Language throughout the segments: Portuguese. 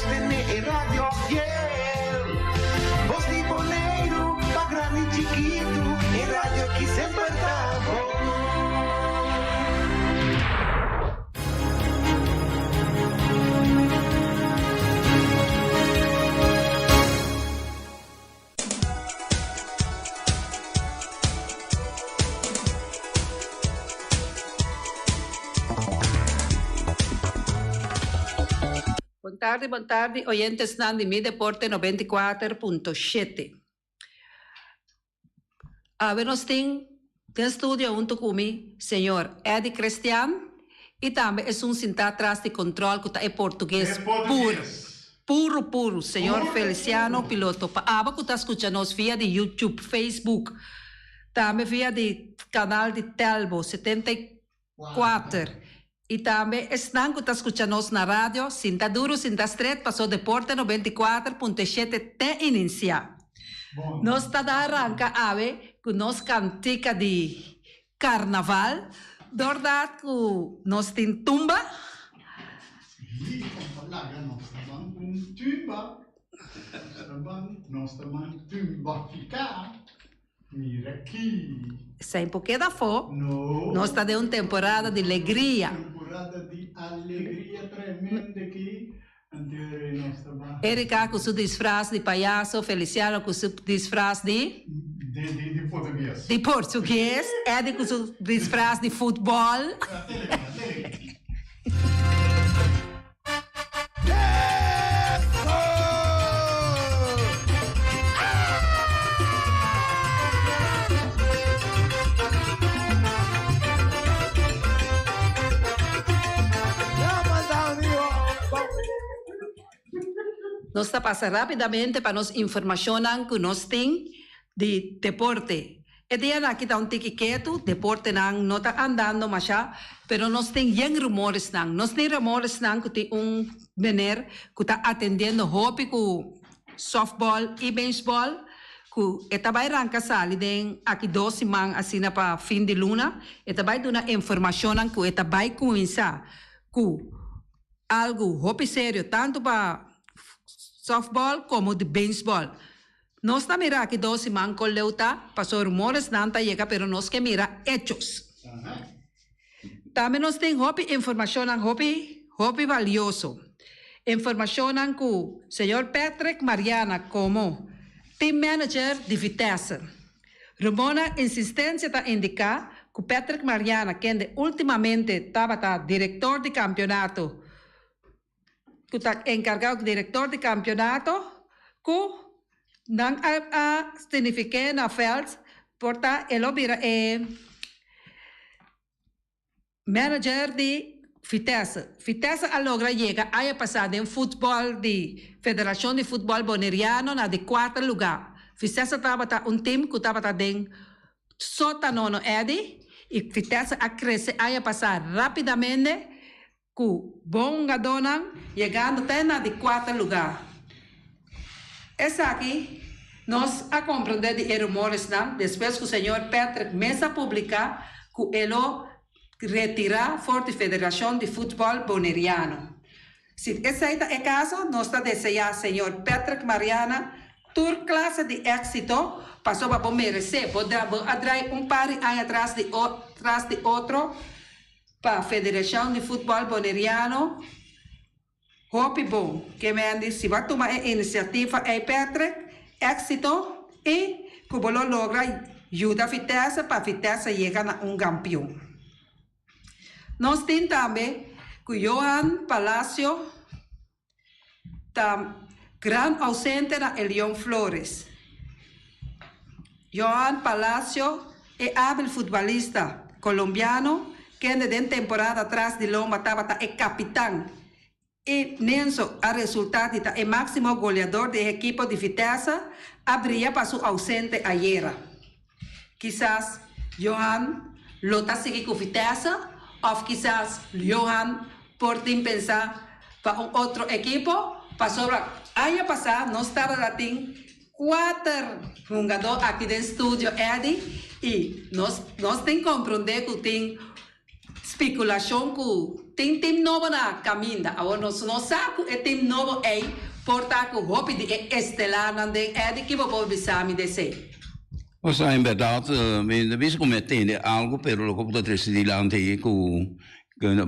Voz tiene radio fiel. Voz de Bonaire, pa' grande y chiquito, y radio que siempre está bom. Boa tarde, oyentes de Mi Deporte 94.7. Nós temos no estúdio junto comigo, senhor Eddie Cristian, e também é cinta atrás de controle que é português puro, senhor Feliciano Piloto. Para que está escutando nós via de YouTube, Facebook, também via de canal de Telbo 74. E também estão que está escutando nós na rádio, Sinta Duro, Sinta Estreito, passou Deporte 94.7 te iniciar. Nós está da arranca ave com nós cantica de carnaval, verdade que nós tem tumba. Sim, nós também tumba ficar. Mira aqui. Sem pouquinho da fo. Nós está de uma temporada de alegria. Temporada de alegria tremenda aqui. Erika com seu disfraz de palhaço, Feliciano com seu disfraz de português. De português, Eddie com seu disfraz de futebol. Nós está passando rapidamente para nos informação que nós temos de deporte. E dia aqui está quieto, deporte não está andando mais, mas nós temos rumores não. Nós temos rumores não que tem menino que está atendendo hobby com softball e baseball, que está vai arrancar sali den aqui 2 semanas assim para fim de luna, está vai dar informação que está vai começar com algo hobby sério tanto para softball como de baseball. Nós estamos mirando aqui 2 semanas com leuta, passou rumores, não está chegando, mas nós que mirar hechos. Também nós temos informação, hobby valioso. Informação que o senhor Patrick Mariana, como team manager de Vitesse. Rumona insistência está indicar que o Patrick Mariana, que ultimamente estava diretor de campeonato, que está encargado do diretor de campeonato, que não significa na feld, porta ele vira manager de Vitesse. Vitesse alogra chega a passar em futebol de Federação de Futebol Boneriano na de 4 lugar. Vitesse estava time que estava em sótano Eddie e Vitesse a crescer a passar rapidamente com bom gadona chegando até na de 4 lugar. Essa aqui nós a compreender de rumores não, depois que o senhor Patrick Mesa publica que ele retirar forte Federação de Futebol Boneriano. Se esse é o caso, nós está desejando senhor Patrick Mariana toda classe de êxito, passou para merecer, poderá atrair par atrás de outro para a Federação de Futebol Boneriano. Hope bom, que me andi, se vai tomar a iniciativa, Patrick, êxito e que o bolo logra ajuda a Vitesse para a Vitesse chegar a campeão. Nós temos também que Johan Palacio está grande ausente na Elion Flores. Johan Palacio é hábil futebolista colombiano que de temporada atrás de Loma estava capitão. E Nenso, a resultado, é máximo goleador do equipo de Vitesse, abria para seu ausente ayer. Quizás Johan lota seguir com Vitesse, ou quizás Johan por pensar para outro equipo, passou ano passado, nós estávamos lá, 4 jogadores aqui no estúdio, Eddie, e nós temos que compreender que tem especulação que tem time novo na caminda. Agora nós não saco é time novo aí porta com hopi de estelar nande é de que vou bisami desse. O sea, en verdad, me vis come tiene algo, pero lo que puedo decir delante con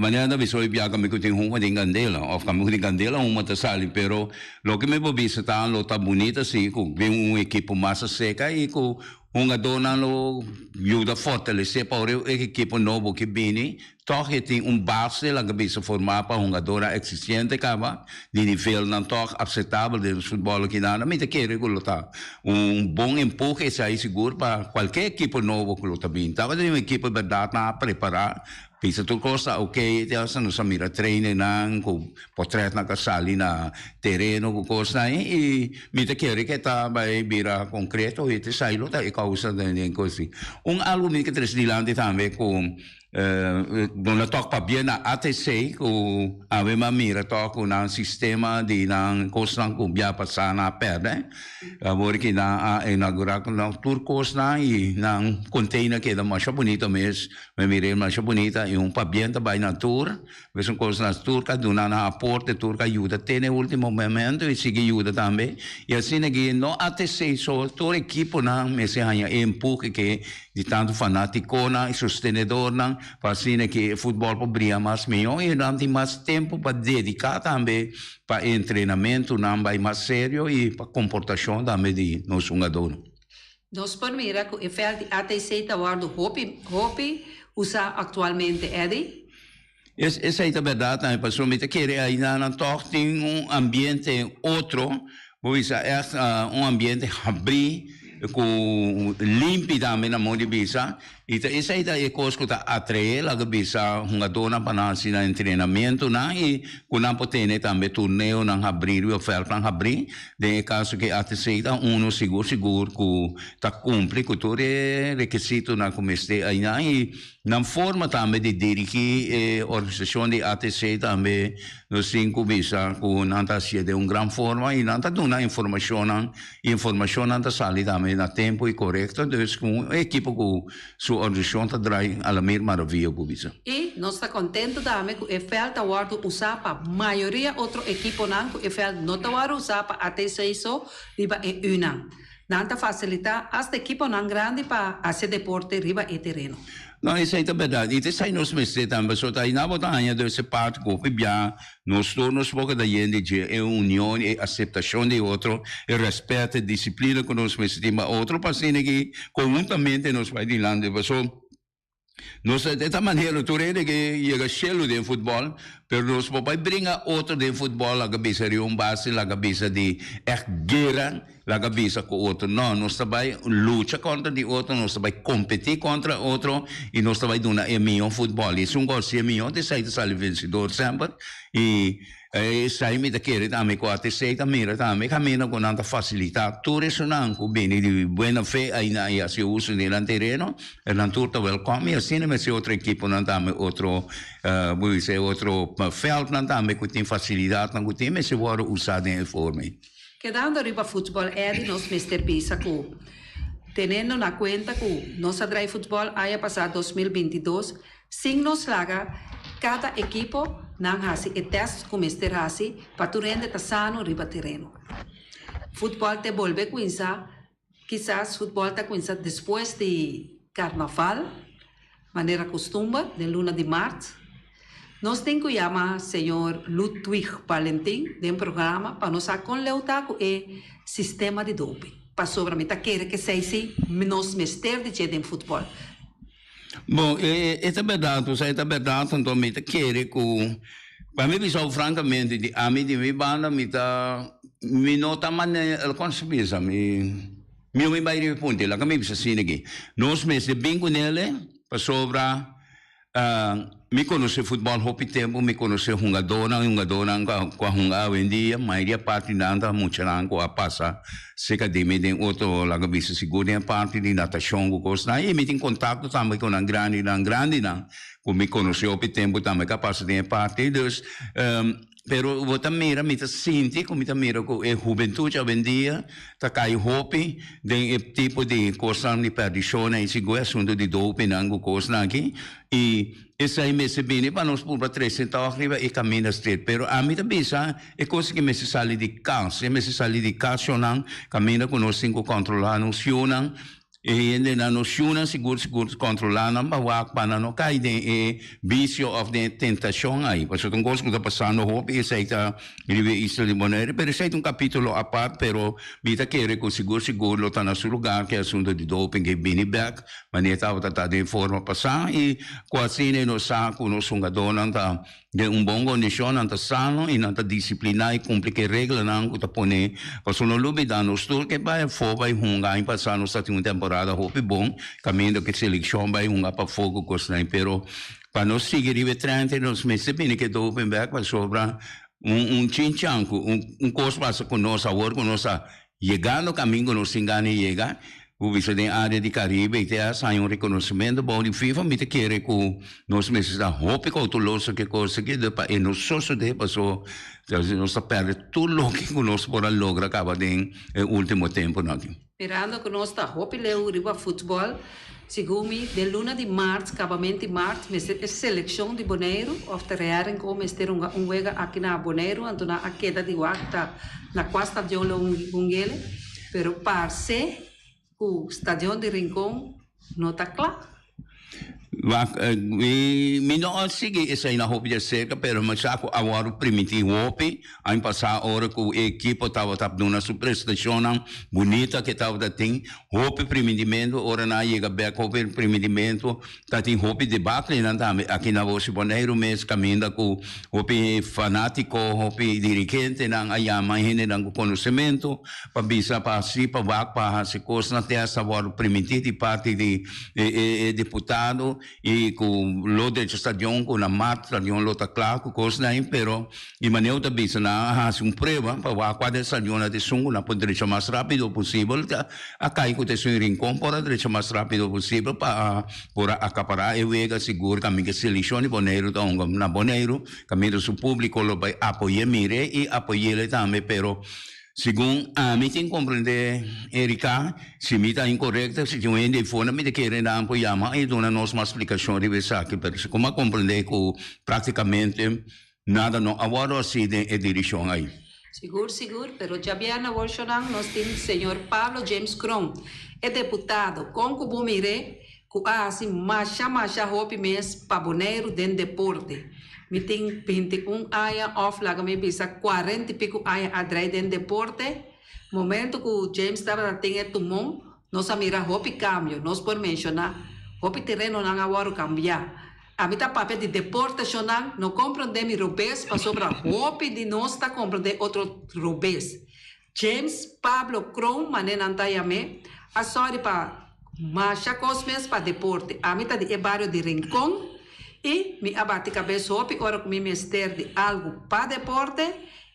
mañana vi soy viaja me cutin huma de candela, of kami de candela huma ta sali, pero lo que me vou visitar lo tá bonita sim, com vem equipo massa seca e com dona lo ajuda a fortalecer para o equipo novo que vem, toch tem base lá que bisa formar para dona existente cava de nível não toch aceitável do futebol aqui na me te quer que tá bom empurre isso aí seguro para qualquer equipo novo que lo tá bem, tá uma equipe verdade na preparar. Pensa tu costa, ok, adesso non si mira treine con potret na casali na terreno con costa e mi te chiede che ta vai bira concreto e te sai lo e causa così. Algo che tres di landi tambe con non la tocca bene a ATC con aveva mira tocca un sistema di nan costa con via passana perde lavori che na inaugurato na tour costa e nan container che da masha bonita mes me mire masha bonita e pabienta vai na tour ves un costa na tour ca dona na aporte tour ca aiuta tene ultimo momento e sigue aiuta também e assim che no ATC so todo equipo na mese hanya empurre che di tanto fanatico na e sostenedor na fascina que futebol poderia mais melhor e não tem mais tempo para dedicar também para treinamento não vai mais sério e para comportação também de nós jogadores. Nós por mira que o efeito de ATC está guardando hopi usa atualmente Eddie? Essa é a verdade, né? Pessoal, me querer ainda não tem ambiente outro, pois é ambiente abrir com limpo também na mão de bisa. E essa é a coisa que está atrair lá que bisa dona para nós em treinamento na e com não pode também torneio não abrir o oferta não abrir de caso que até seita seguro que está cumpre com todo requisito na comeste aí na e na forma também de dirigir a organização de ATC também nos 5 bisa com não está se de grande forma e não está dando informação não está sali também na tempo e correto então com a equipe com sua organização está drai a la mesma maravilha por bisa. E nós está contente também que o EFL está guardo usar para a maioria outro equipo não que o EFL não está guardo usar para ATC só riba e una. Não está facilitar as equipo não grande para fazer deporte riba e terreno. Não, isso aí é verdade. E isso aí nós meses também, só aí na botanha desse parte que bem, nós tornamos pouco da gente de união e aceitação de outro, e respeito e disciplina que nós meses mas outro paciente que conjuntamente nós vai dilando, pessoal. Nós dessa maneira tu rede que chega cheio de futebol, pero nós vai brincar outro de futebol, a cabeça de base, a cabeça de guerra, a cabeça com outro. Não, nós vai lutar contra de outro, nós vai competir contra outro e nós vai dar melhor futebol. E se gosta de melhor, de sair vencedor sempre e sai me daquele também com a terceira mira também caminha com tanta facilidade tudo isso não com bem de boa fé aí na e se usa no terreno e na turta welcome e assim mas outra equipe não também outro vou dizer outro feld não também que tem facilidade não tem mas se for usado em forma quedando riba futebol é nós Mr. Pisa que tendo na conta que nossa drive futebol haya passado 2022 sem nos laga cada equipo não hasi e teste como este hasi para tu rende sano riba terreno. Futebol te volve quinza, quizás futebol te quinza depois de carnaval, maneira costumba, de luna de março. Nós temos que chamar senhor Ludwig Valentin de programa para nos conleutar com o sistema de doping. Para sobre mim, quer que seja nos mester de em futebol. Bom, essa é verdade, então me quer que para mim pessoal francamente de a mim de minha banda me nota maneira consumisa me vai responder lá que me precisa assim aqui nós mesmo bem com ele para sobre me conhecer futebol houve tempo me conhecer jogadora com a jogar em dia maioria parte nada muito não com a passa seca de me tem outro lá que bisa segura parte de natação com coisa e me tem contato também com um grande não com me conhecer houve tempo também capaz de parte dos pero vota mira mita sinti como mita mira com a juventude hoje em dia tá cai hopi de tipo de coisa de perdição e se assunto de doping nango coisa aqui e essa aí me se bem para nós por 300 arriba e caminha street pero a mim também é coisa que me se sale de casa me se sale de casa não caminha com nós cinco controlar noção e na noção seguro controlar não bawak para não cair de vício of de tentação aí porque então coisa que está passando hope essa aí tá vive isso de maneira pero esse é capítulo a parte pero bita querer com seguro tá no seu lugar que é assunto de doping que bem back mas tá de forma passar e quase nem no saco no sungador não tá de bom condição não tá sano e não tá disciplinar e cumprir que regra não que tá pone porque no lubi dá no estudo que vai vai hungar em passar no uma temporada hope bom caminho que seleção vai hungar para fogo coisa pero para nós seguir e treinando nos meses bem que doping back para sobra chinchanco coisa passa com nós agora com nós chegando no caminho nós engane chega o vice da área de Caribe e tem sai reconhecimento bom de FIFA me te querer com nós meses da hope com tudo isso que coisa que depois e nós só de passou nós perde tudo o que nós por logra acaba de último tempo não Mirando que nós está hope leu riba futebol Sigumi, de luna de março, acabamento de março, mas é seleção de Bonaire, of terrearen como este wega aqui na Bonaire, então na queda de wata na costa de Ungele, pero parse o estadião de Rincón não está claro. Mi não sigue essa aí na roupa de cerca, pero mas já agora o primitivo hope, aí passar hora que a equipe estava dando uma prestação bonita que estava tem hope primitimento, hora na chega back hope primitimento, tá tem hope de bacle não tá aqui na voz Bonaire mês caminha com hope fanático, hope dirigente não aí a mãe ainda não conhecimento, para bisa para si para se coisa na terra agora o primitivo de parte de deputado e com o de estadião com a mata estadião lota claro com coisa aí pero e maneira da bisa na faz prova para a quadra estadião na desungo na poder mais rápido possível a cair com o Rincón para deixar mais rápido possível para acaparar e vega seguro caminho que seleção de Bonaire então na Bonaire caminho do público lo vai apoiar mire e apoiar ele também pero segundo a mim tem compreender Erika se me está incorreta se eu ainda for na me querer dar apoiar mas aí dona nós uma explicação de essa que pero como compreender que praticamente nada não agora assim de direção aí Seguro, pero já havia na Bolsonaro nós temos o senhor Pablo James Cron, é deputado, com o Bumire, que assim, macha hope mês para Bonaire dentro de deporte. Me tem 21 anos off, lá me bisa 40 e pico anos atrás dentro de deporte. Momento que o James estava tendo tumor, nós a mira hope cambio, nós por mencionar, hope terreno não agora cambiar. A mim tá papel de deporte nacional, não compreende mi robês, para sobra hope de nós tá compreender outro robês. James Pablo Cron, mané não tá yame, a sorry para marcha cosmes para deporte. A mim tá de barrio de Rincón e me abate cabeça hope, ora com me mester de algo para deporte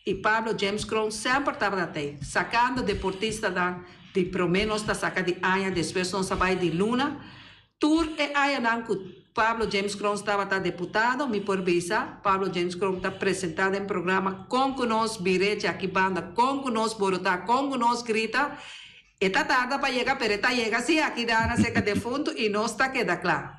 e Pablo James Cron sempre estava até sacando deportista da de pelo menos tá sacando de aia, depois não sabe de luna, tour e aia não Pablo James Cron estava deputado, me por visa, Pablo James Cron está apresentado em programa com conosco, birete aqui banda, com conosco, borotá, com conosco, grita, e tá tarde para chegar, pero tá chega, sim, aqui dá na seca de fundo e não está queda claro.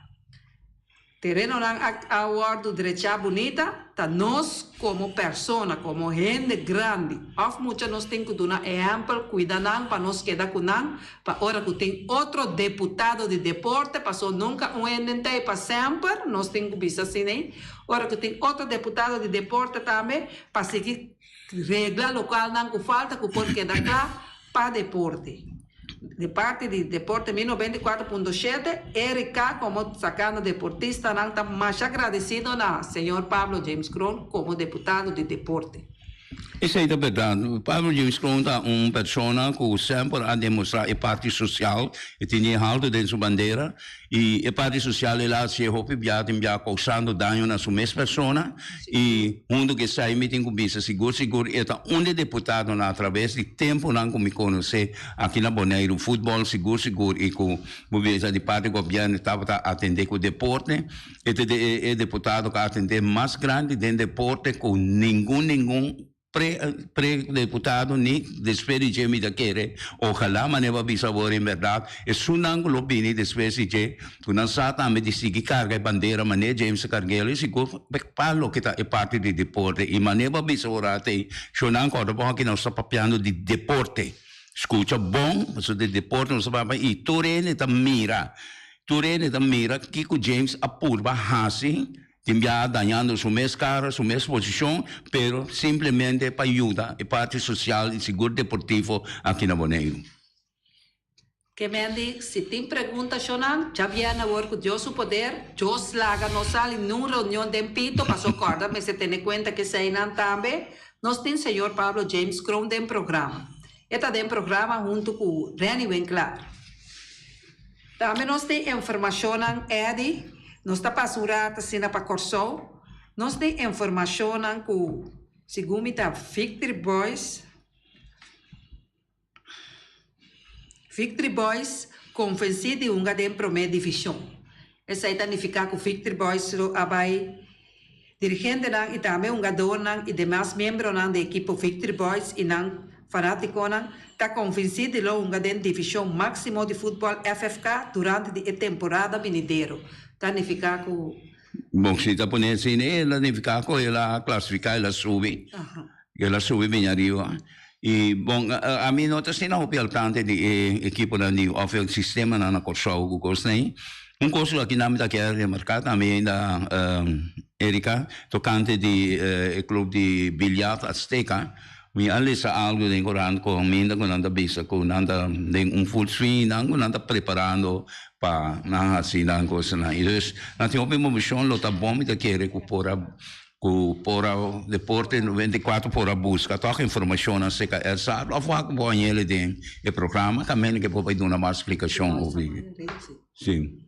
Terreno não aguardo direita bonita, tá nós como persona, como gente grande, of muita nós tem que dar exemplo, cuidar não, para nós quedar com não, para hora que tem outro deputado de deporte, passou nunca ente para sempre, nós tem que pensar assim, né? Hora que tem outro deputado de deporte também, para seguir regra local não que falta, que pode quedar claro, para deporte. De parte de deporte 94.7, Erika como sacando deportista, não está mais agradecido na senhor Pablo James Cron como deputado de deporte. Essa é a verdade. Pablo James Crown é uma pessoa que sempre a demonstrar a parte social, e tem alto dentro da bandeira, e a parte social ela se hopibiata em causando dano na sua mesma pessoa, e onde que sai me tem que seguro, é um deputado na através de tempo não me conhecer aqui na Bonaire, o futebol seguro, e com o de parte do governo estava a atender com o deporte, é deputado que atender mais grande dentro do deporte com nenhum pre-deputado nem despede de me daquele ojalá maneva bisavor em verdade e sunang lobini despede de tu não sabe também de seguir carga e bandeira mané James Carguelo e seguro palo que tá é parte de deporte e maneva bisavor até sunang quando bom que não está papiando de deporte escuta bom mas de deporte não sabe e Turene da mira que o James apurva assim Timbia dañando su mesma cara, su mesma posição, pero simplesmente para ajudar a parte social e seguro deportivo aqui na Bonaire. Que Mendy, se tem pergunta, Shonan, já viene a ver com Deus o poder, Deus laga nos sale numa reunião de Pito, mas acorda, mas se tem conta que se não também, nós temos o senhor Pablo James Crown de programa. Este de programa junto com Reni Winkler. Também nós temos informação, Eddie, nós está passando assim para Corso, nós temos informação que segundo a Victory Boys convencido de uma de primeira divisão. Essa aí significa que Victory Boys vai dirigente e também um dona e demais membros da equipe Victory Boys e não fanático está convencido de uma divisão máxima de futebol FFK durante a temporada venidera. Significa que bom, se está ponendo assim, ela significa que ela classifica, ela sube bem arriba. E bom, a mim não está o peltante de equipe de o sistema na Corso, o curso nem. Curso aqui na minha quer remarcar também da Erika, tocante de clube de bilhar Azteca. Mi alisa algo de Coran com minda com nanda bisa com nanda de full swing nango nanda preparando para na assim na coisa na isso na tem uma missão lota bom me que recupera com deporte 94 por a busca toca informação na seca essa a fac bom ele tem o programa também que pode dar uma explicação ouvir sim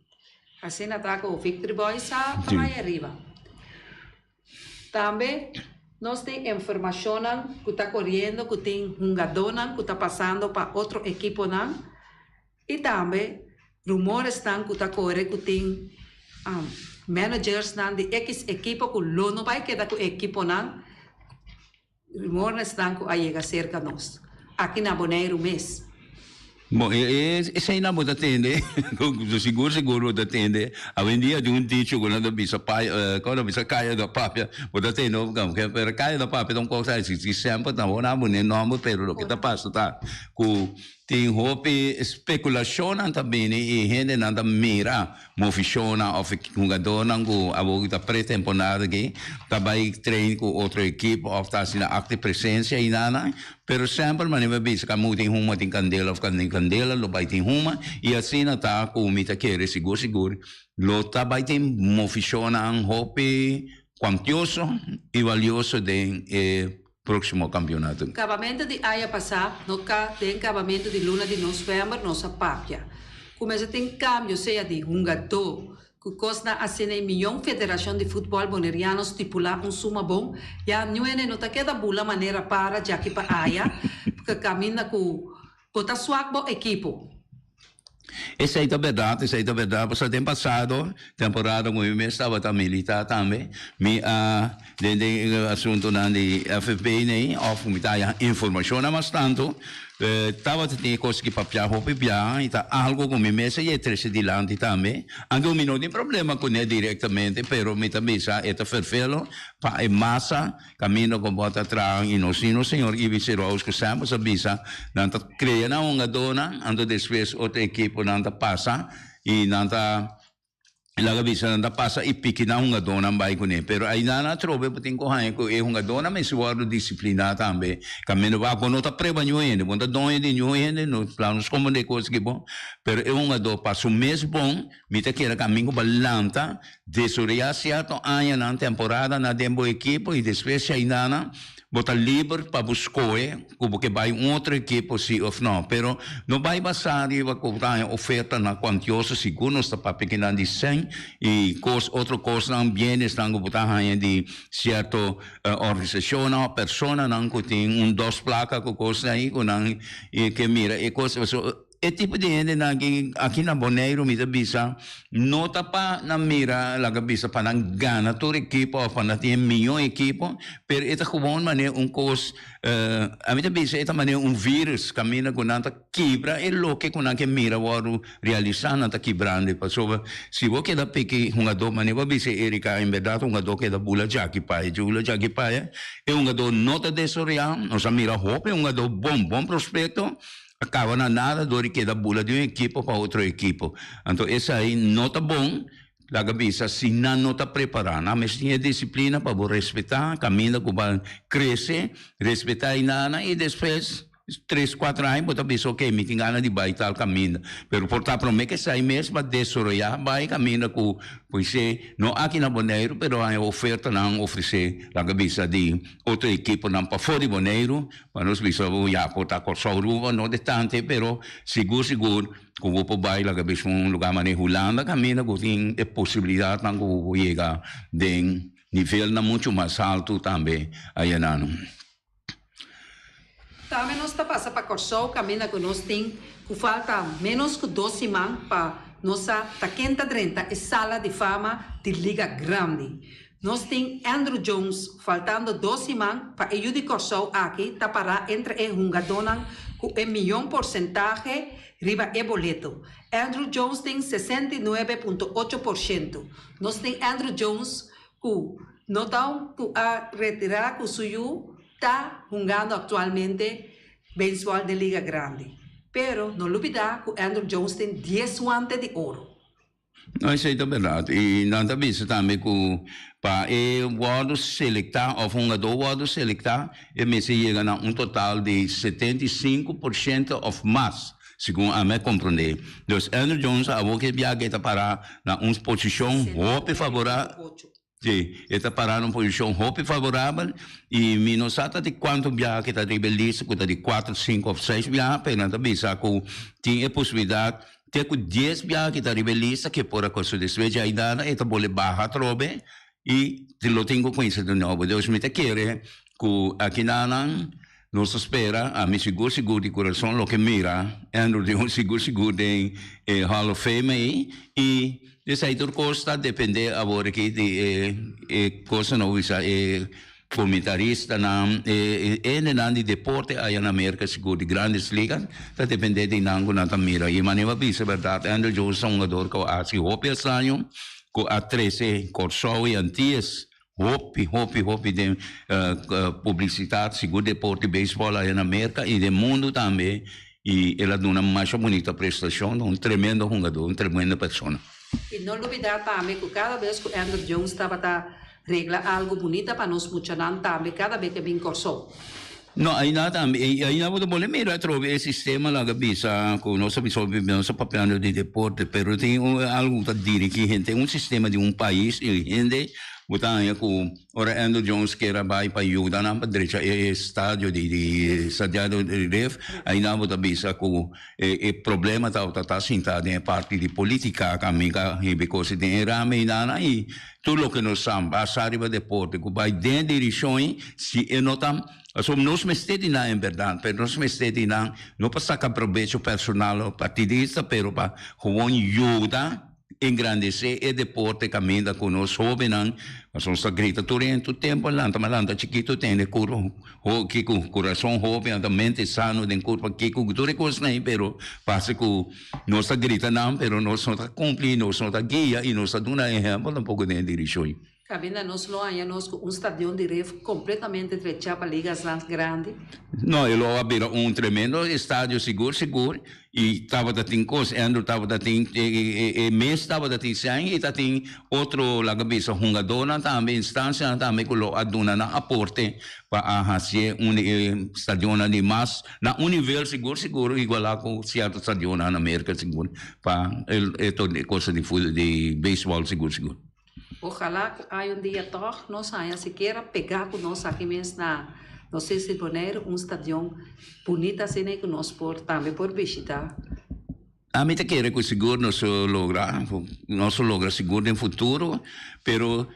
assim na tá com o Victory Boys a mais arriba também nós temos informação que está correndo, que tem dona que está passando para outro equipo e também rumores que está correndo que tem managers de X equipo que não vai quedar com o equipo rumores que vai chegar cerca de nós aqui na Bonaire mês. Bom, esse aí não pode atender, seguro pode atender. A vendia de teacher quando bisa pai, quando bisa caia da papia, pode atender, não, porque para caia da papia não consegue se sempre não há muito nome, pero o que está passando tá, com tem roupa especulação também e gente nada mira, moviciona ou jogador não com a boca pré-temporada que também treina com outra equipe ou está assim acta presença e nada, pero sempre maneva bisa que muito tem candela lo vai tem uma e assim está com mita querer seguro lo também tem moviciona roupa quantioso e valioso de próximo campeonato. Acabamento de aia passar, no tem acabamento de luna de novembro, nossa papia. Começa tem cambio, seja de jogador, que custa assim em milhão federação de futebol boneriano estipular suma bom, já não é não tá queda bula maneira para já que para aia, porque caminha com bota suaco equipo. Essa aí é verdade, porque tem passado, temporada com o mês estava também militar também, dentro do assunto de FFP, né, me dá informação, mas tanto, estava tendo coisa que papiar, e tá algo com o mês, e é triste de lá também, anche um não tem problema com ele diretamente, pero me também já é ferfelo, para a massa, caminho com bota atrás, e não senhor, e vice-versa, que sempre sabia, não está criando uma dona, ando depois outra equipe, não está passa, e não está laga bisa nanda passa e pikina hunga dona bai kune pero ai nana trobe puting ko hai ko e hunga dona me suado disciplina tambe camino va con nota preba nyoende bonda donye de nyoende no planos como de coisa que bom pero e hunga do passo mês bom mita que era caminho balanta de soria certo anya na temporada na dembo equipo e depois ai nana bota livre para escolher como que vai outra equipe sim ou não, pero não vai basar em uma oferta na quantiosa seguro está para pequena de 100 e outra coisa não bienes não botar de certo organização ou persona não que tem dois placas com coisa aí com não e que mira e coisa é tipo de gente aqui na Bonaire me bisa não tá para na mira lá bisa para na gana toda equipe ou para na ter milhão equipe pero é gewoon maneira coisa a mim bisa é maneira vírus camina com nada quebra é louco com nada que mira o realizar nada quebrando passou se você quer pegar jogador maneira bisa Erika em verdade jogador que da bula jaki pai é jogador nota de soria nós mira hope é jogador bom prospecto acaba na nada do que da bula de uma equipe para outra equipe. Então, esse aí não está bom. La cabeça, se não está preparado, mas tinha disciplina para respeitar, caminha para crescer, respeitar e depois 3, 4 anos, você pensa, ok, me tem ganas de baitar o caminho. Pero portar para mim que sai mesmo para desarrollar, vai caminho com, pois não aqui na Bonaire, pero a oferta não oferecer a cabeça de outra equipe não para fora de Bonaire, para nós pensamos, já portar com Sauruva, não de tanto, pero seguro, como para vai a cabeça lugar mais Holanda, caminho com tem possibilidade não chegar de nível muito mais alto também, aí não. Também nós está passando para Corsol, caminha que nós tem que falta menos que 2 semanas para nossa taquenta 30 e sala de fama de Liga Grande. Nós tem Andrew Jones faltando 2 semanas para o de Corsol aqui tá para entre e jogadores com 1 milhão porcentagem riba e boleto. Andrew Jones tem 69,8%. Nós tem Andrew Jones que não está a retirar com o suyo está jugando actualmente béisbol de Liga Grande. Pero não olvidar que Andrew Jones tem 10 guantes de ouro. Não, isso aí é verdade. E não está visto também que para o jogador selectar, ou jogador jogador selectar, ele chega a total de 75% ou mais. Segundo a me compreender. Então, Andrew Jones, a que viaja para uma posição muito favorável. Sim, está parando em posição muito favorável e menos até de quanto viaja que está de beleza, que está de 4, 5 ou 6 viagens, apenas também que tem a possibilidade de ter 10 viagens que está de beleza, que por a coisa de sua idade, está pode barra trobe e lo tenho com isso de novo. Deus me quer que aqui nós espera, a mim seguro de coração, lo que mira, Andrew de seguro de Hall of Fame e essa aí tudo costa depende agora aqui de coisa não isso comentarista na de deporte aí na América seguro de grandes ligas tá depende de nango na mira e maneira bisa verdade Andrew Jones um jogador que assim hope esse ano com a 13 Corsol e Antias hope de publicidade seguro deporte beisebol aí na América e do mundo também e ela dá uma mais bonita prestação tremendo jogador uma tremenda pessoa. E não olvidar também que cada vez que Andrew Jones estava a reglar algo bonito para nós funcionar também, cada vez que vem Corsol. Não, aí nada vou poder mirar trove esse sistema lá que bisa com nossa pessoa nosso papel de deporte, pero tem algo que dirige gente sistema de país e gente botando com ora Andrew Jones que era vai para ajudar na direita estádio de Santiago de Ref aí não vou bisa com problema tá sentado em parte de política caminha e coisa de era meina aí tudo que nós sabemos a sária deporte que vai dentro de direção se notam nós mestedi na em verdade, pero nós mestedi na não para sacar proveito personal partidista, pero para ajuda engrandecer o deporte caminha com nós jovens, nós somos grita durante o tempo lá, mas chiquito tem de que com coração jovem, a mente sano, de corpo que com tudo coisa aí, pero passa que nós grita não, pero nós não cumprir, nós não guia e nós dá exemplo um pouco de direção. Cabina nós não há estádio de Ref completamente fechado para ligas grandes. Não, ele abriu tremendo estádio seguro e estava da tem coisa, Andrew estava da tem mês estava da tem sangue e da tem outro lá cabeça jogador também instância também que lo aduna na aporte para fazer estádio de mais na nível seguro igual a com certo estádio na América seguro para toda coisa de beisebol seguro. Ojalá há dia toque nós saia sequer pegar com nós aqui mesmo na Nós temos de poner stadion bonito assim que nós também por visitar. A mim te quer que seguro nós logra seguro no futuro, pero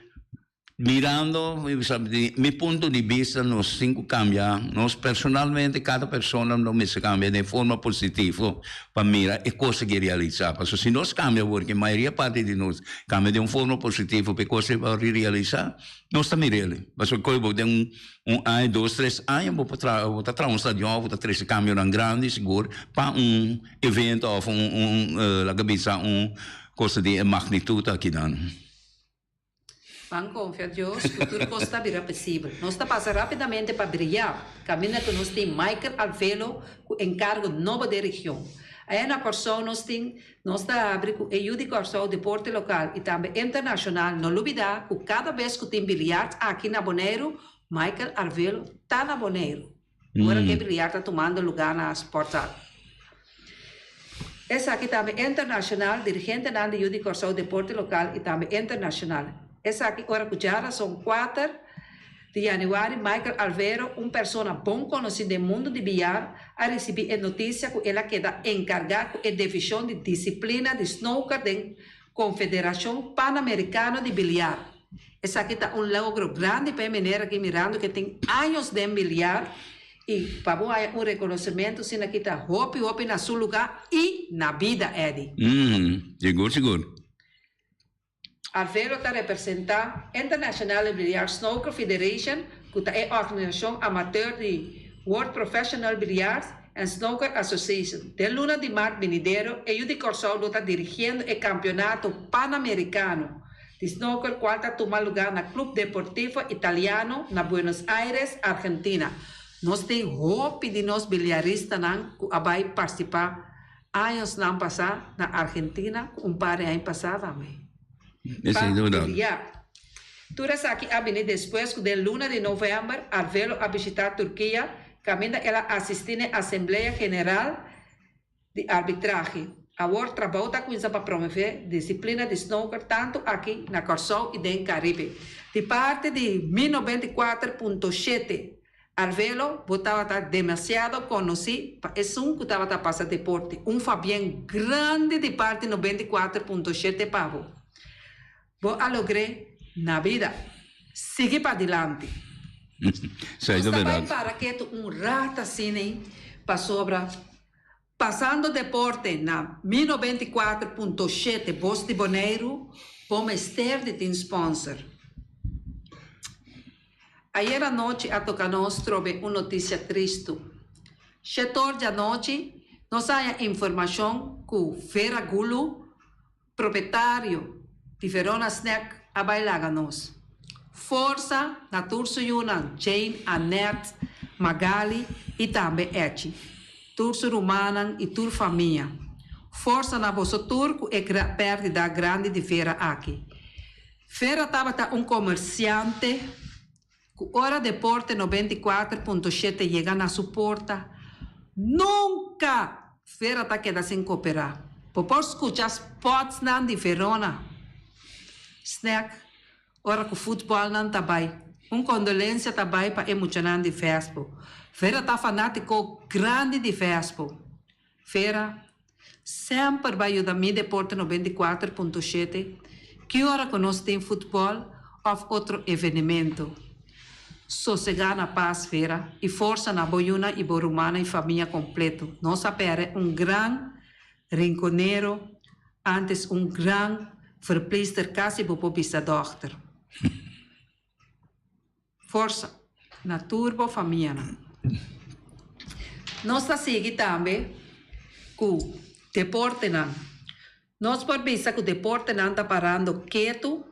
mirando, mi punto di vista, nós cinco cambia, nós personalmente, cada pessoa não se cambia de forma positiva para mirar e conseguir realizar. Porque se nós cambia, porque a maioria parte de nós cambia de uma forma positiva para conseguir realizar, nós também ele. Mas se eu tenho ano, 2, 3 anos, vou para um stadion, vou para cambio grande, seguro, para evento ou la cabeça, coisa de magnitude aqui dentro. Vamos confiar em Deus, o futuro costa virá possível. Nós está passando rapidamente para brilhar. Caminha que nós temos Michael Alvelo, que encargo nova da região. Aí na Corsão nós está abrindo o de Corsão, deporte local e também internacional. Não olvidar que cada vez que tem bilhar aqui na Bonaire, Michael Alvelo está na Bonaire. Agora que bilhar está tomando lugar na Sportal. Essa aqui também internacional, dirigente na de Corsão, deporte local e também internacional. Essa aqui, agora que já são 4 de janeiro, Michael Alvero, uma pessoa bom conhecida no mundo de bilhar, a receber a notícia que ela queda encarregada da divisão de disciplina de snooker da Confederação Pan-Americana de Bilhar. Essa aqui está logro grande para a menina aqui mirando que tem anos de bilhar e para um reconhecimento, se aqui está hopi na seu lugar e na vida, Eddie. Seguro. Alvero está representando a International Billiard Snooker Federation, que é a organização amateur de World Professional Billiards and Snooker Association. De luna de março venidero, e o de Corsão está dirigindo o campeonato pan-americano de snooker, qual está tomando lugar no Clube Deportivo Italiano, na Buenos Aires, Argentina. Nós temos hope de nós bilharistas que vai participar anos não passar na Argentina, par de anos passar também. Sem dúvida. Turas aqui a venir depois do luna de novembro, Alvelo a visitar a Turquia, caminha ela assistir à Assembleia Geral de Arbitragem. Agora trabalha com isso para promover disciplina de snooker tanto aqui na Corsão e no Caribe. De parte de 1994.7, Alvelo estava demasiado conhecido para esse que estava passando deporte. Fabián grande de parte de 94.7 pavo. Vou lograr na vida, seguir para adiante. Sei, é verdade. Para que rata assim, para sobra, passando deporte na 1094.7, Voz de Bonaire, vamos ter de ter sponsor. Ayer à noite, a tocar nós trouxe uma notícia triste. 7 da noite, nós há informação que o Vera Gulu, proprietário de Verona Snack, a bailar nós. Força na Turso Yunan, Jane, Annette, Magali e também Eti. Turso Rumanan e Tur Família. Força na Bosso Turco e perdida grande de Vera aqui. Vera estava comerciante que hora deporte 94.7 chega na sua porta. Nunca Vera está quedando sem cooperar. Por escutar spots de Verona. Snack, ora que o futebol não está bem. Condolência está bem para emocionante de Vespo. Vera está fanático grande de Vespo. Vera sempre vai ajudar me deporte 94.7. Que hora que nós temos futebol ou outro evento. Sossegar na paz, Vera, e força na boiuna e borumana e família completo. Nós apere grande rinconeiro, antes grande verpleegster quasi bopo bisa dochter. Força, na turbo família. Nós está seguindo também com o deporte. Nós por bisa que o deporte não está parando quieto,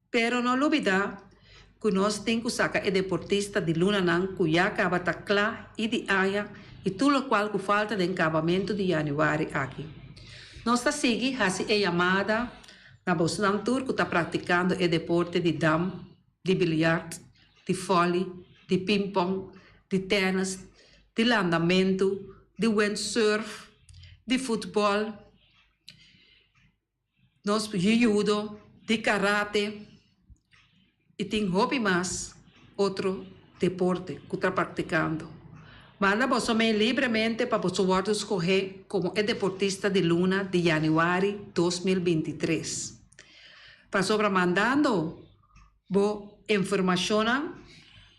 pero não olvidar que nós temos que sacar o deportista de luna que já acaba de claro e de aia e tudo o qual que falta de acabamento de janeiro aqui. Nós está seguindo a chamada na Bosnan Turco está praticando o deporte de dama, de bilhar, de vôlei, de ping-pong, de tênis, de landamento, de windsurf, de futebol, nós de judo, de karate e tem hobby mais outro deporte que está praticando. Manda você livremente para você escolher como é deportista de Luna de janeiro 2023. Para sobre mandando, vou informação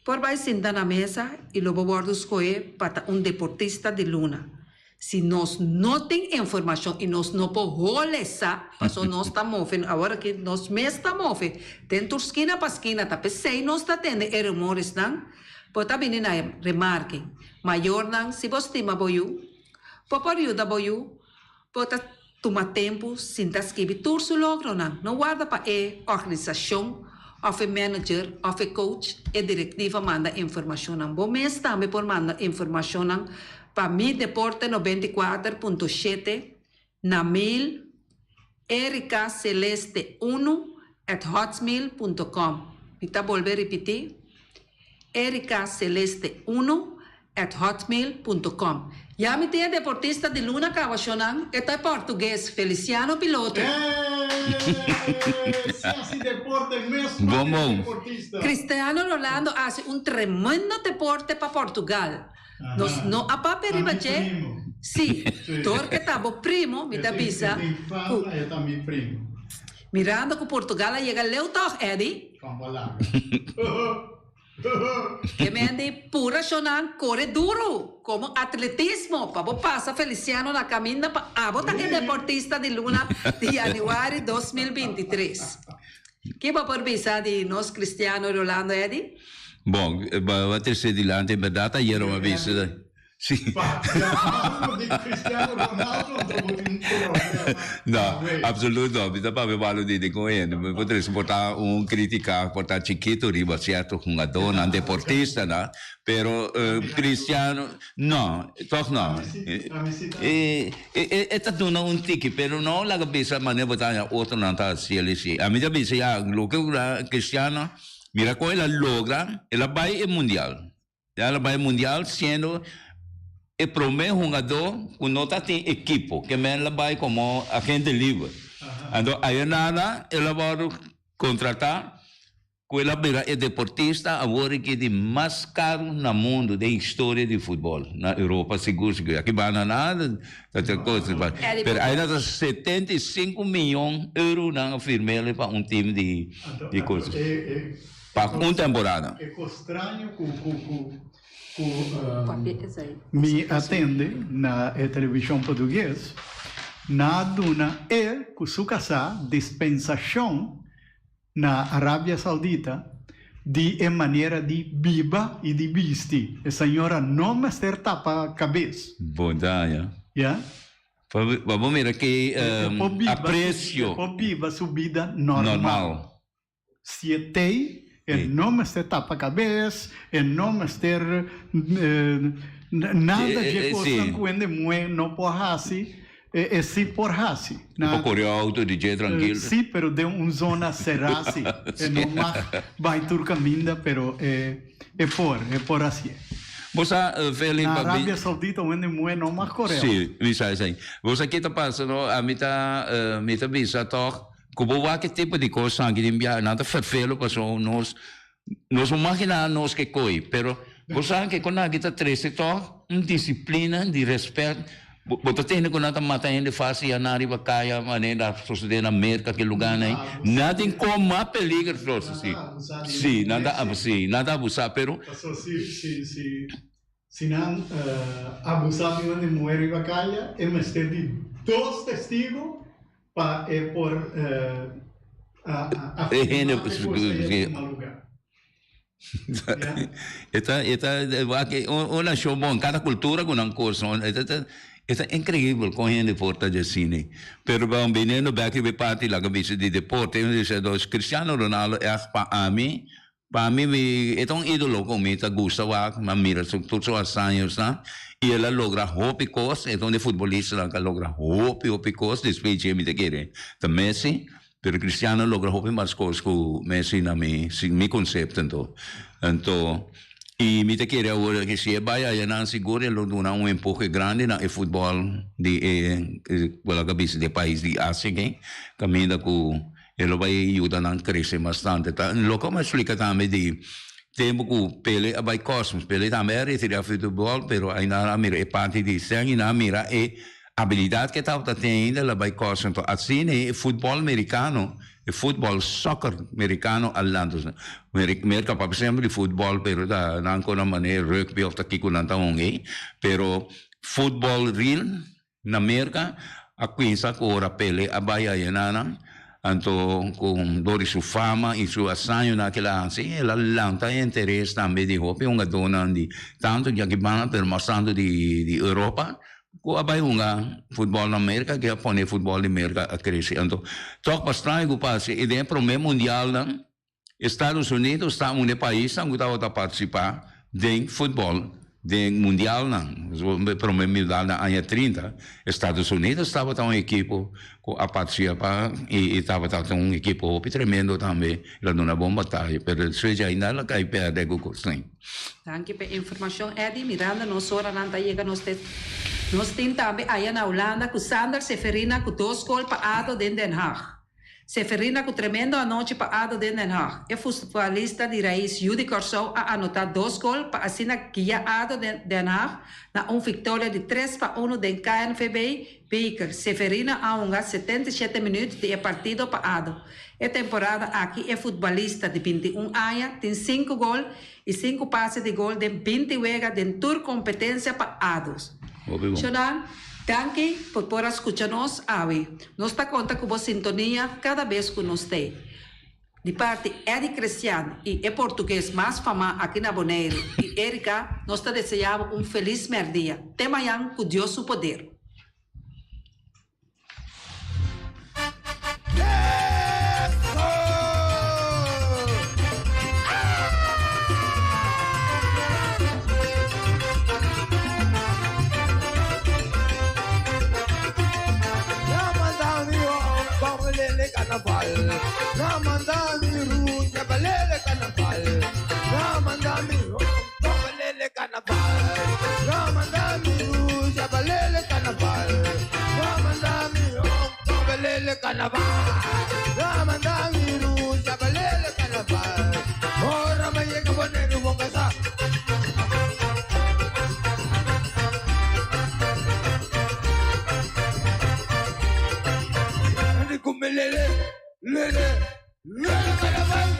por vai sentar na mesa e lo vou escolher para deportista de Luna. Se nós não tem informação e nós não podemos porque nós estamos movendo, agora que nós mesmos estamos movendo, dentro esquina para esquina, tá pensei, nós está tendo rumores, não? Pode vir na remarque, maior não, se você estima boiu, pode ajudar boiu, pode tomar tempo, sinta escrever tudo o logro, não guarda para a organização, ou manager, ou coach, e diretiva manda informação, não. Bom mês também por mandar informação, não. Para mim, Deporte 94.7, na mail, ericaceleste1@hotmail.com. Então, volver a repetir, ericaceleste1@hotmail.com. Já me tem deportista de Luna Cawachonan, é português, Feliciano Piloto. Esse deporte mesmo. Bom. Deportista. Cristiano Ronaldo faz tremendo deporte para Portugal. Nós não a papel Sim, porque estava primo, me avisa. Eu também primo. Mirando que Portugal chega leu toch, Eddie. Que mende pura chonan corre duro, como atletismo. Para passar Feliciano na caminha para abota que deportista de Luna de janeiro 2023. Que vai por visa de nós Cristiano Ronaldo, Eddie? Bom, vai ter sido dilante, em verdade, aí era uma vez. Sim. Não, absolutamente não. Bisa para valo de correndo. Poderia suportar criticar, portar chiquito, riba certo, jogador, não deportista, não. Pero Cristiano, não, toch não. É tudo não tique, pero não lá que bisa maneira botar outro não tá se ele se. A minha bisa já, o que Cristiano mira como ela logra, ela vai ao mundial. Ela vai ao mundial sendo o primeiro jogador que não tem equipo, que ela vai como agente livre. Então, aí nada, ela vai contratar, que ela vira deportista, agora que é mais caro no mundo da história de futebol. Na Europa, seguro, aqui vai nada, outra coisa. Mas aí dá 75 milhões de euros na firma para time de coisas. Para uma temporada. É estranho que me atende na televisão portuguesa, na duna que sua casa dispensação na Arábia Saudita de maneira de biba e de vestir. A senhora não me tapa a cabeça. Bom dia. Yeah? Vamos ver aqui aprecio. Por biba subida normal. Se tem não me tapa a cabeça, não me nada de coisa quando não por assim, sim por assim. Um pouco alto, DJ tranquilo. Sim, pero de zona serasi, não vai tur caminho, pero por assim. Você Felipe, na Arábia Saudita onde não mais Coreia. Sim, isso aí. Você aqui está passando a mita visa toque. Como que tipo de coisa que enviar nada fervelo para nós imaginar nós que coi, pero você que quando a gente trece to disciplina de respeito, você tem que nada matar ainda fácil a nari bacaya maneira sociedade na América que lugar né, nada em como a peligro trouxe sim, nada abusar, pero se não abusar de onde morre bacaya, é mais de dois testigos para por uma show bom, cada cultura com uma coisa, é incrível com gente porta de cine. Pero bom, venendo back de parte lá que vice de deporte, eu disse dos Cristiano Ronaldo é para mim é um ídolo comigo, tá gosta mas mira, todos os anos, né? E ela logra hope coisa, então de futebolista ela logra hope coisa, depois de me querer. Então Messi, pero Cristiano logra hope mais coisas que Messi na mi conceito então e me querer agora que se vai aí na segura ele dá empurre grande na futebol de pela cabeça de país de Ásia, que caminha com ele vai ajudar a crescer bastante. Lo como explica também de tempo que pele abai Cosmos, pele também retirar futebol, pero aí na mira é parte de sangue, na mira é habilidade que estava tendo ainda abai Cosmos. Então, assim é futebol americano, é futebol soccer americano all'andos. Mereka pa sempre futebol, pero da ancora maneira rugby of aqui com nanta onge, pero futebol real na Amerika, a quinta ora pele abai ainda. Anto com dori su fama e su assagno naquela anzi ela lanta interesse também de roupa uma dona de tanto de aqui per mostrando de Europa com abai uma futebol na América que põe futebol na América a crescer anto toque bastante o passe e dentro pro meio mundial Estados Unidos está um país que está a participar de futebol de mundial pro meio mundial na ano 30 Estados Unidos estava com equipe a participar e estava com equipe tremendo também ela não é boa batalha pero seja ainda ela cai perde com o sim. Danke per informação Eddie Miranda nós ora nanta chega nós tem também aí na Holanda com Sander Seferina com 2 gols paado de Den Haag. Seferina com tremendo anoche paado de Den Haag. É futebolista de raiz Judy Corso a anotar 2 gols para assina guiado de Den Haag na vitória de 3-1 de KNVB Beker. Seferina a 77 minutos de partido paado. A temporada aqui é futebolista de 21 anos, tem 5 gols e 5 passes de gol de 20 juegos de tour competência paados. Shonan, danke por escucharnos hoy. Nos da conta com a sintonia cada vez que nos tem. De parte Eddie Cristiano e português mais famoso aqui na Bonaire e Erika, nós desejamos feliz merdia. Até amanhã com Deus o poder. Ramandami ruja balele carnaval. Ramandami balele carnaval. Ramandami ruja balele carnaval. Ramandami balele carnaval. Ramandami ruja balele carnaval. Ora maye que poner un casa. Ani kumelele. Lele carnaval.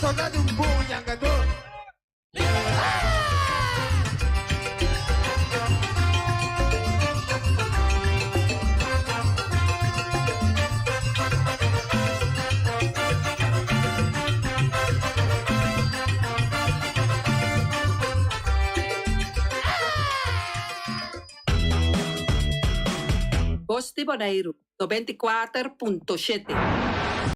Soldado um bom jangador. Voz de Bonaire 94.7